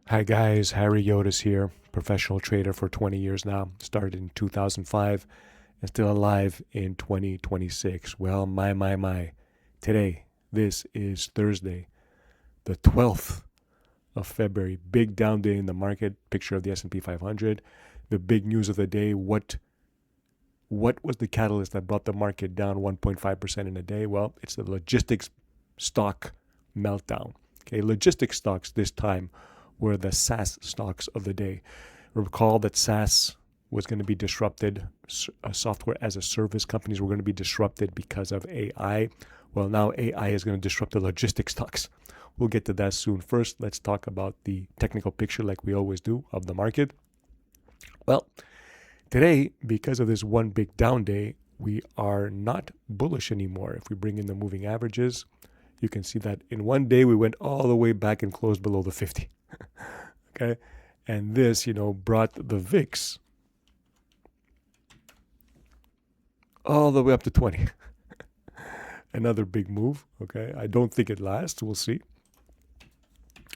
Hi guys, Harry Yotis here, professional trader for 20 years now, started in 2005 and still alive in 2026. Well, my. Today, this is Thursday, the 12th of February, big down day in the market, picture of the S&P 500. The big news of the day, what was the catalyst that brought the market down 1.5% in a day? Well, it's the logistics stock meltdown. Okay, logistics stocks this time were the SaaS stocks of the day. Recall that SaaS was going to be disrupted. Software as a service companies were going to be disrupted because of AI. Well, now AI is going to disrupt the logistics stocks. We'll get to that soon. First, let's talk about the technical picture like we always do of the market. Well, today, because of this one big down day, we are not bullish anymore. If we bring in the moving averages, you can see that in one day we went all the way back and closed below the 50. Okay, and this, brought the VIX all the way up to 20. Another big move. Okay, I don't think it lasts. We'll see.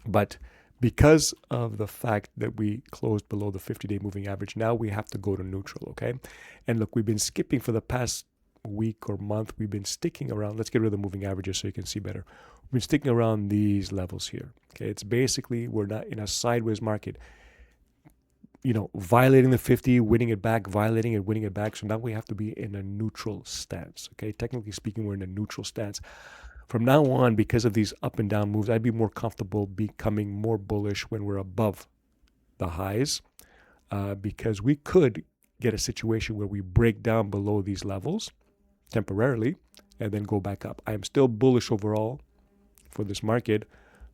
But because of the fact that we closed below the 50-day moving average, now we have to go to neutral. Okay, and look, we've been skipping for the past week or month. We've been sticking around. Let's get rid of the moving averages so you can see better. We've been sticking around these levels here. Okay, it's basically we're not in a sideways market. Violating the 50, winning it back, violating it, winning it back. So now we have to be in a neutral stance. Okay, technically speaking, we're in a neutral stance. From now on, because of these up and down moves, I'd be more comfortable becoming more bullish when we're above the highs, because we could get a situation where we break down below these levels temporarily and then go back up. I am still bullish overall for this market,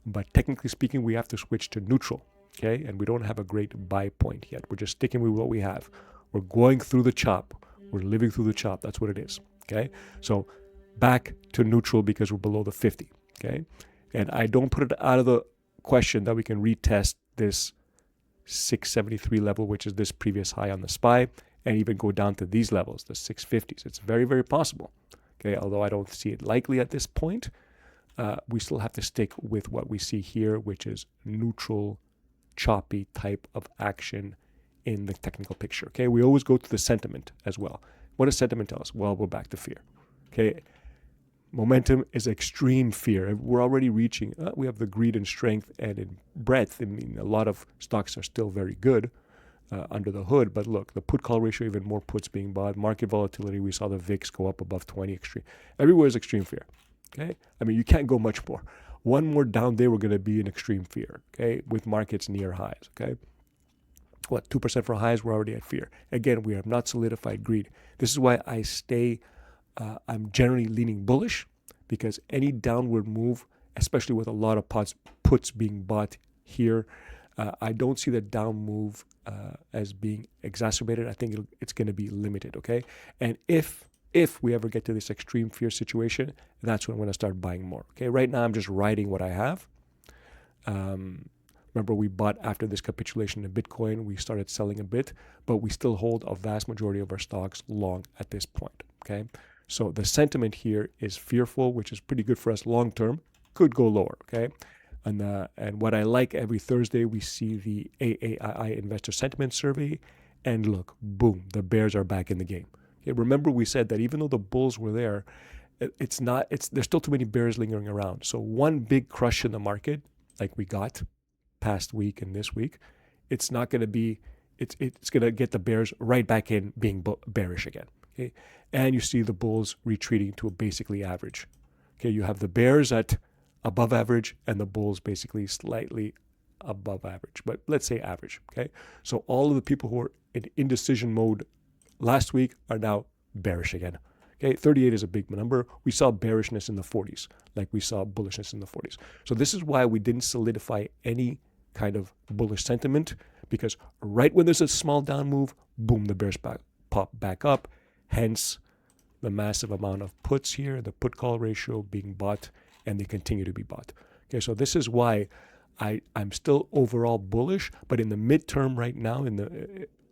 but technically speaking, we have to switch to neutral. Okay, and we don't have a great buy point yet. We're just sticking with what we have. We're going through the chop. We're living through the chop. That's what it is. Okay, so back to neutral because we're below the 50. Okay, and I don't put it out of the question that we can retest this 673 level, which is this previous high on the SPY, and even go down to these levels, the 650s. It's very, very possible. Okay, although I don't see it likely at this point, we still have to stick with what we see here, which is neutral, choppy type of action in the technical picture. Okay, we always go to the sentiment as well. What does sentiment tell us? Well, we're back to fear. Okay, momentum is extreme fear. We're already reaching, we have the greed and strength and in breadth. I mean, a lot of stocks are still very good under the hood, but look, the put call ratio, even more puts being bought, market volatility, we saw the VIX go up above 20 extreme. Everywhere is extreme fear. Okay, I mean, you can't go much more. One more down day, we're going to be in extreme fear, okay, with markets near highs, okay? 2% for highs, we're already at fear. Again, we have not solidified greed. This is why I I'm generally leaning bullish, because any downward move, especially with a lot of puts being bought here, I don't see the down move as being exacerbated. I think it's going to be limited, okay? And if we ever get to this extreme fear situation, that's when I'm going to start buying more. Okay, right now I'm just riding what I have. Remember, we bought after this capitulation in Bitcoin. We started selling a bit, but we still hold a vast majority of our stocks long at this point. Okay, so the sentiment here is fearful, which is pretty good for us long term. Could go lower. Okay, and what I like, every Thursday we see the AAII Investor Sentiment Survey, and look, boom, the bears are back in the game. Okay, remember, we said that even though the bulls were there, there's still too many bears lingering around. So one big crush in the market, like we got past week and this week, it's not going to be, it's going to get the bears right back in being bearish again. Okay, and you see the bulls retreating to a basically average. Okay, you have the bears at above average and the bulls basically slightly above average, but let's say average. Okay, so all of the people who are in indecision mode last week are now bearish again. Okay, 38 is a big number. We saw bearishness in the 40s, like we saw bullishness in the 40s. So this is why we didn't solidify any kind of bullish sentiment, because right when there's a small down move, boom, the bears pop back up. Hence, the massive amount of puts here, the put call ratio being bought, and they continue to be bought. Okay, so this is why I'm still overall bullish, but in the midterm right now,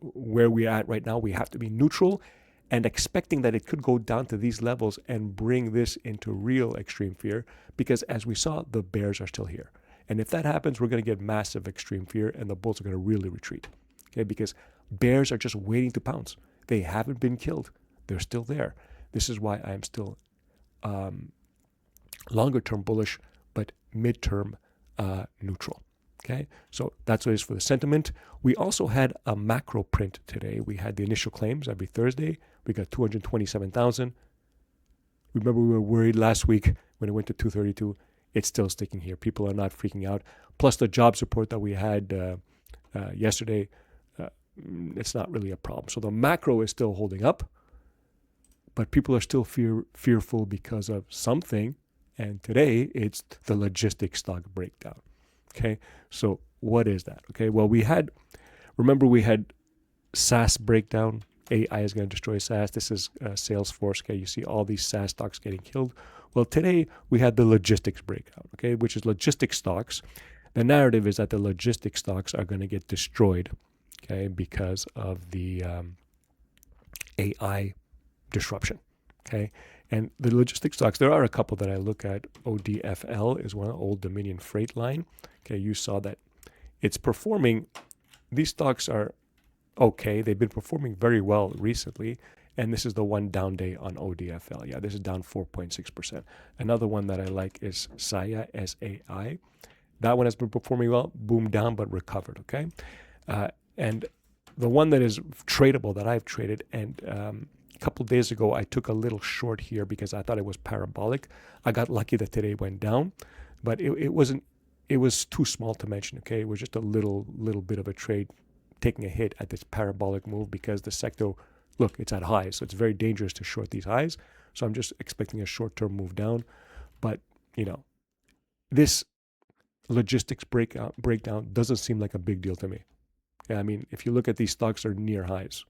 where we're at right now, we have to be neutral and expecting that it could go down to these levels and bring this into real extreme fear, because as we saw, the bears are still here. And if that happens, we're going to get massive extreme fear and the bulls are going to really retreat. Okay, because bears are just waiting to pounce. They haven't been killed. They're still there. This is why I am still longer term bullish, but midterm neutral. Okay, so that's what it is for the sentiment. We also had a macro print today. We had the initial claims every Thursday. We got 227,000. Remember, we were worried last week when it went to 232. It's still sticking here. People are not freaking out. Plus the jobs report that we had yesterday, it's not really a problem. So the macro is still holding up, but people are still fearful because of something. And today it's the logistics stock breakdown. Okay, so what is that? Okay, well, we had SaaS breakdown. AI is going to destroy SaaS. This is Salesforce. Okay, you see all these SaaS stocks getting killed. Well, today we had the logistics breakout, okay, which is logistics stocks. The narrative is that the logistics stocks are going to get destroyed, okay, because of the AI disruption, okay. And the logistics stocks, there are a couple that I look at. ODFL is one, Old Dominion Freight Line. Okay, you saw that it's performing. These stocks are okay. They've been performing very well recently. And this is the one down day on ODFL. Yeah, this is down 4.6%. Another one that I like is SAIA, SAI. That one has been performing well, boomed down, but recovered, okay? And the one that is tradable that I've traded, and a couple of days ago, I took a little short here because I thought it was parabolic. I got lucky that today it went down, but it wasn't, it was too small to mention, okay? It was just a little bit of a trade taking a hit at this parabolic move because the sector, look, it's at highs, so it's very dangerous to short these highs. So I'm just expecting a short-term move down. But, you know, this logistics breakdown doesn't seem like a big deal to me. Yeah, I mean, if you look at these stocks, are near highs,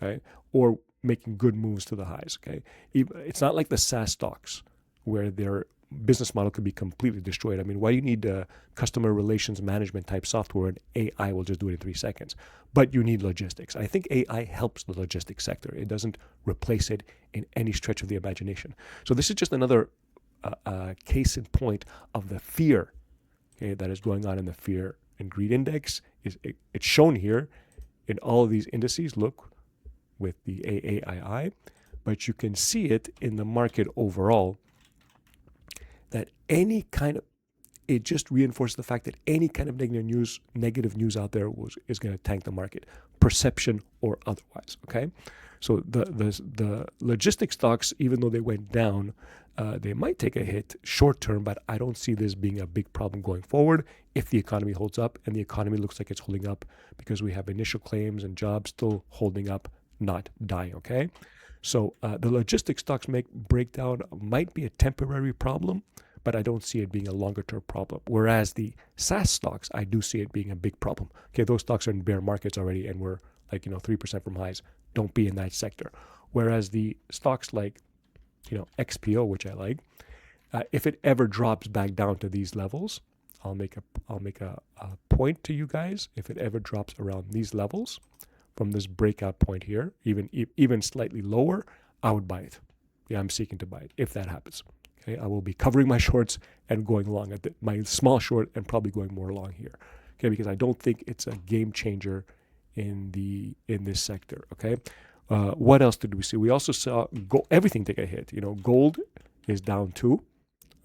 okay, or making good moves to the highs, okay. It's not like the SaaS stocks where their business model could be completely destroyed. I mean, why do you need customer relations management type software and AI will just do it in 3 seconds? But you need logistics. I think AI helps the logistics sector. It doesn't replace it in any stretch of the imagination. So this is just another case in point of the fear, okay, that is going on in the fear and greed index. It's shown here in all of these indices. Look, with the AAII, but you can see it in the market overall. That any kind of, it just reinforces the fact that any kind of negative news out there is going to tank the market, perception or otherwise. Okay, so the logistics stocks, even though they went down, they might take a hit short term, but I don't see this being a big problem going forward if the economy holds up, and the economy looks like it's holding up because we have initial claims and jobs still holding up, not dying. Okay, so the logistics stocks breakdown might be a temporary problem, but I don't see it being a longer term problem. Whereas the SaaS stocks, I do see it being a big problem. Okay, those stocks are in bear markets already and we're like, 3% from highs. Don't be in that sector. Whereas the stocks like, XPO, which I like, if it ever drops back down to these levels, I'll make a point to you guys. If it ever drops around these levels from this breakout point here, even slightly lower, I would buy it. Yeah, I'm seeking to buy it if that happens. Okay, I will be covering my shorts and going long at my small short and probably going more long here. Okay, because I don't think it's a game changer in this sector. Okay, what else did we see? We also saw everything take a hit. Gold is down 2%.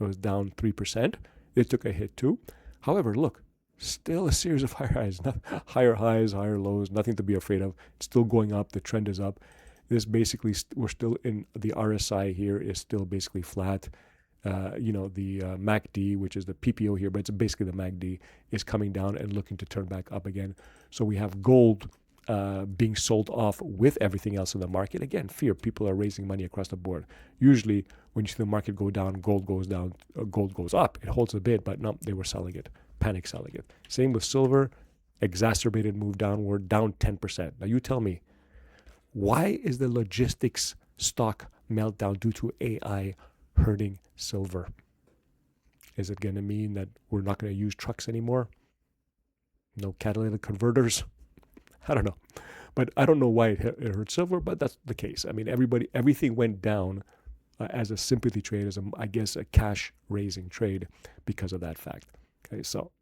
It was down 3%. It took a hit too. However, look, still a series of higher highs, higher lows. Nothing to be afraid of. It's still going up. The trend is up. This basically, we're still in the RSI here is still basically flat. The MACD, which is the PPO here, but it's basically the MACD, is coming down and looking to turn back up again. So we have gold being sold off with everything else in the market. Again, fear. People are raising money across the board. Usually, when you see the market go down, gold goes down, gold goes up. It holds a bit, but no, they were selling it, panic selling it. Same with silver, exacerbated move downward, down 10%. Now you tell me, why is the logistics stock meltdown due to AI hurting silver? Is it going to mean that we're not going to use trucks anymore? No catalytic converters? I don't know. But I don't know why it hurt silver, but that's the case. I mean, everything went down as a sympathy trade, as a cash raising trade because of that fact. Okay, so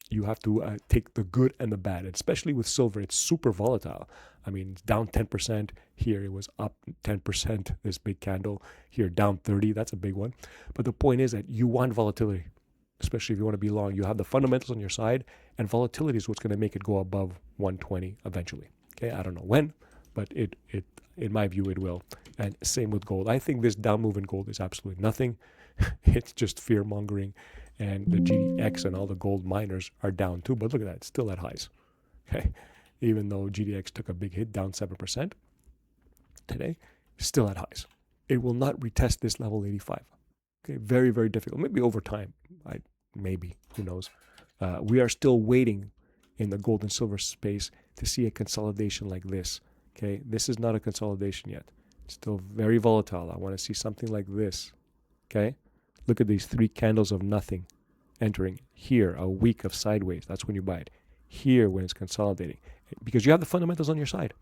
you have to take the good and the bad, and especially with silver, it's super volatile. I mean, it's down 10% here, it was up 10%, this big candle here, down 30, that's a big one. But the point is that you want volatility, especially if you want to be long. You have the fundamentals on your side, and volatility is what's going to make it go above 120 eventually. Okay, I don't know when, but it in my view, it will. And same with gold. I think this down move in gold is absolutely nothing. It's just fear mongering, and the GDX and all the gold miners are down too. But look at that, it's still at highs. Okay, even though GDX took a big hit, down 7% today, still at highs. It will not retest this level 85. Okay, very, very difficult. Maybe over time, maybe, who knows. We are still waiting in the gold and silver space to see a consolidation like this. Okay, this is not a consolidation yet. It's still very volatile. I want to see something like this. Okay, look at these 3 candles of nothing entering here, a week of sideways. That's when you buy it. Here, when it's consolidating, because you have the fundamentals on your side.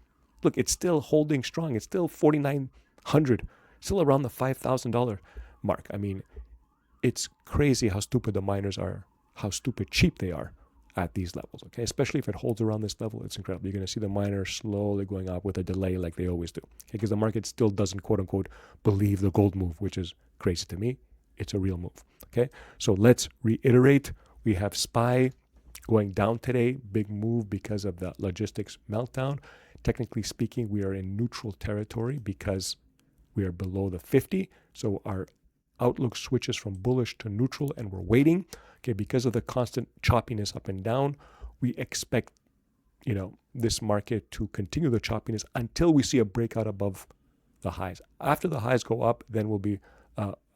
Look, it's still holding strong. It's still 4,900, still around the $5,000 mark. I mean, it's crazy how stupid the miners are, how stupid cheap they are at these levels, okay? Especially if it holds around this level, it's incredible. You're going to see the miners slowly going up with a delay like they always do, okay? Because the market still doesn't, quote unquote, believe the gold move, which is crazy to me. It's a real move, okay? So let's reiterate. We have SPY going down today, big move because of the logistics meltdown. Technically speaking, we are in neutral territory because we are below the 50. So our outlook switches from bullish to neutral, and we're waiting. Okay, because of the constant choppiness up and down, we expect, this market to continue the choppiness until we see a breakout above the highs. After the highs go up, then we'll be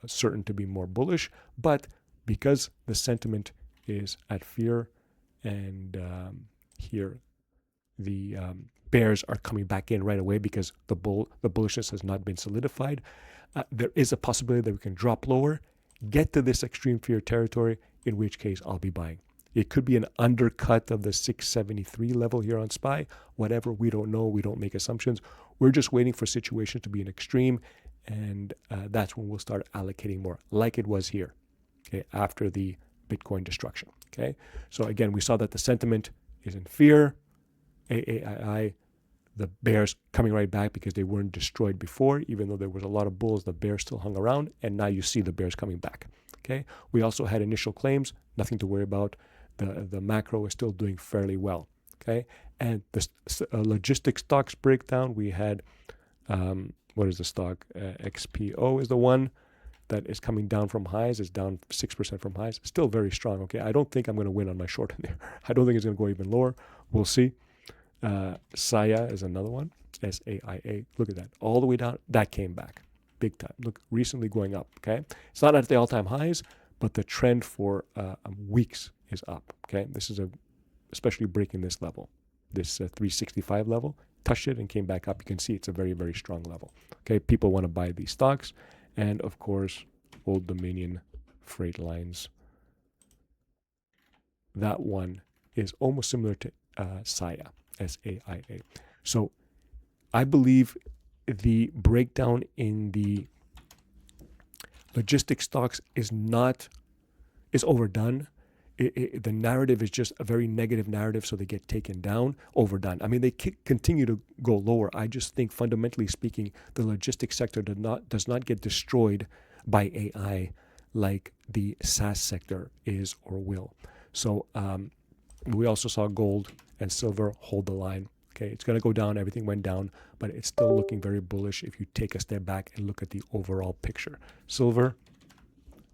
certain to be more bullish. But because the sentiment is at fear, and here the bears are coming back in right away because the bullishness has not been solidified, there is a possibility that we can drop lower, get to this extreme fear territory, in which case I'll be buying. It could be an undercut of the 673 level here on SPY. Whatever, we don't know. We don't make assumptions. We're just waiting for situations to be an extreme, and that's when we'll start allocating more, like it was here, okay, after the Bitcoin destruction. Okay, so again, we saw that the sentiment is in fear. AAII, the bears coming right back because they weren't destroyed before. Even though there was a lot of bulls, the bears still hung around, and now you see the bears coming back. Okay, we also had initial claims, nothing to worry about. The macro is still doing fairly well. Okay, and the logistics stocks breakdown, we had what is the stock? XPO is the one that is coming down from highs. It's down 6% from highs. Still very strong. Okay, I don't think I'm going to win on my short in there. I don't think it's going to go even lower. We'll see. SAIA is another one. SAIA. Look at that. All the way down. That came back big time. Look, recently going up. Okay, it's not at the all-time highs, but the trend for weeks is up. Okay, this is especially breaking this level, this 365 level. Touched it and came back up. You can see it's a very, very strong level. Okay, people want to buy these stocks, and of course, Old Dominion Freight Lines. That one is almost similar to SAIA, SAIA. So I believe the breakdown in the logistics stocks is overdone. The narrative is just a very negative narrative, so they get taken down, overdone. I mean, they continue to go lower. I just think, fundamentally speaking, the logistics sector does not get destroyed by AI like the SaaS sector is or will. So we also saw gold and silver hold the line. Okay, it's going to go down. Everything went down, but it's still looking very bullish if you take a step back and look at the overall picture. Silver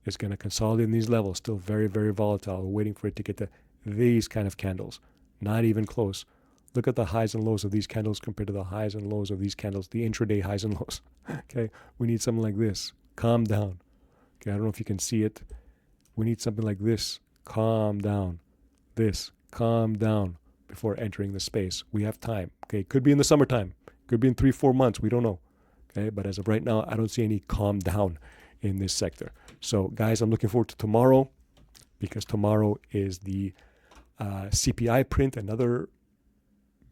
is going to consolidate in these levels, still very, very volatile. We're waiting for it to get to these kind of candles. Not even close. Look at the highs and lows of these candles compared to the highs and lows of these candles, the intraday highs and lows. Okay, we need something like this. Calm down. Okay, I don't know if you can see it. We need something like this. Calm down. This. Calm down before entering the space. We have time. Okay, could be in the summertime. Could be in 3-4 months. We don't know. Okay, but as of right now, I don't see any calm down in this sector. So guys, I'm looking forward to tomorrow, because tomorrow is the CPI print, another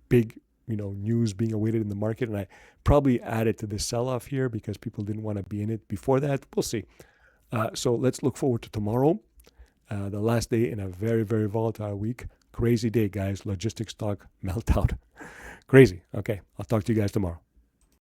big news being awaited in the market, and I probably added to this sell-off here because people didn't want to be in it before that. We'll see. So let's look forward to tomorrow. The last day in a very, very volatile week. Crazy day, guys. Logistics stock meltdown. Crazy. Okay, I'll talk to you guys tomorrow.